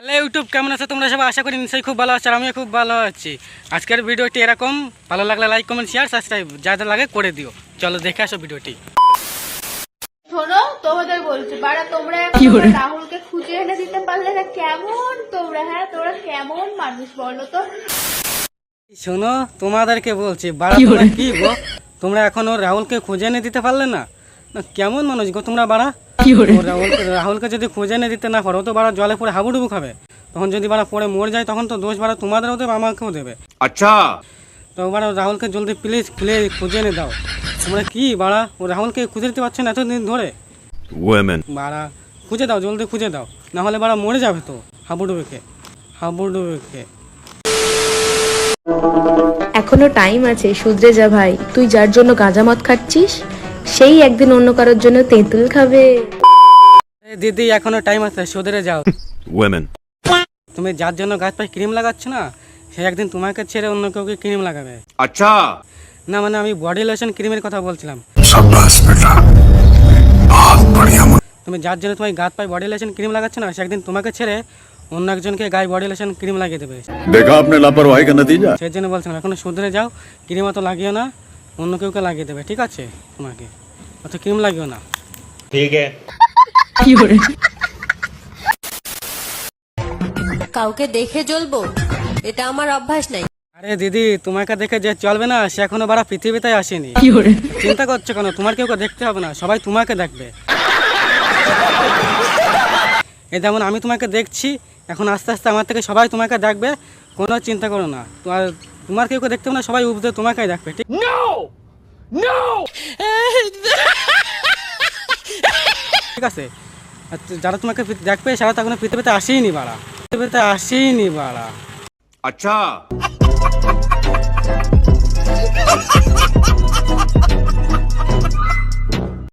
Hello YouTube, কেমন আছো তোমরা সবাই? আশা করি নিশ্চয়ই খুব ভালো আছো, আর আমিও খুব ভালো আছি। আজকের ভিডিওটি এরকম, ভালো লাগলে লাইক কমেন্ট শেয়ার সাবস্ক্রাইব যা যা লাগে করে দিও। চলো দেখে আসো ভিডিওটি। শোনো, তোমাদের বলছি বাড়া, তোমরা রাহুলকে খুঁজে এনে দিতে পারলে না? কেমন তোমরা, হ্যাঁ তোমরা কেমন মানুষ বলো তো? শোনো, তোমাদেরকে বলছি বাড়া, তোমরা কি গো, তোমরা এখনো রাহুলকে খুঁজে এনে দিতে পারলে না? না কেমন মানুষ গো তোমরা বাড়া? রাহুলকে যদি খুঁজে এনে দিতে না পারো তো বাড়া জলে পড়ে হাবুডুবু খাবে। তখন যদি বাড়া পড়ে মরে যায় তখন তো দোষ বাড়া তোমাদেরও দেবে, আমাকেও দেবে। আচ্ছা, তো বাড়া রাহুলকে জলদি প্লিজ খুঁজে এনে দাও। তোমরা কি বাড়া, ও রাহুলকে খুঁজে দিতে পারছো না এতদিন ধরে? বাড়া খুঁজে দাও, জলদি খুঁজে দাও, না হলে বাড়া মরে যাবে তো হাবুডুবুকে। এখনো টাইম আছে, শুধরে যা ভাই। তুই যার জন্য গাঁজা মদ খাচ্ছিস সেই একদিন অন্য কারোর জন্য তেঁতুল খাবে। দিদি এখনো টাইম আছে, সুধরে যাও। তুমি যার জন্য গাছ পায়ে ক্রিম লাগাচ্ছ না, সে একদিন তোমাকে ছেড়ে অন্য কাউকে ক্রিম লাগাবে। আচ্ছা, না মানে আমি বডি লোশন ক্রিমের কথা বলছিলাম। তুমি যার জন্য তোমার গাছ পায়ে বডি লোশন ক্রিম লাগাচ্ছ না, সে একদিন তোমাকে ছেড়ে অন্য একজনকে গায়ে বডি লোশন ক্রিম লাগিয়ে দেবে। देखा आपने लापरवाही का नतीजा। সেই জন্য বলছিলাম এখনো শুধরে যাও, ক্রিম অত লাগিও না, অন্য কেউকে লাগিয়ে দেবে, ঠিক আছে? তোমাকে অত ক্রিম লাগিও না। কাউকে দেখে জ্বলবো, এটা আমার অভ্যাস নাই। আরে দিদি, তোমাকে দেখে যে চলবে না, সে এখনো বাড়া পৃথিবীতে আসেনি। চিন্তা করছো কেন? তোমার কেউ দেখতে হবে না, সবাই তোমাকে দেখবে। এই যেমন আমি তোমাকে দেখছি, এখন আস্তে আস্তে আমার থেকে সবাই তোমাকে দেখবে, কোনো চিন্তা করো না। তোমার কেউ দেখতে হবে না, সবাই উপরে তোমাকেই দেখবে, ঠিক? ঠিক আছে? আর যারা তোমাকে দেখবে সেটা তো এখনো পৃথিবীতে আসেইনি বাড়া। अच्छा।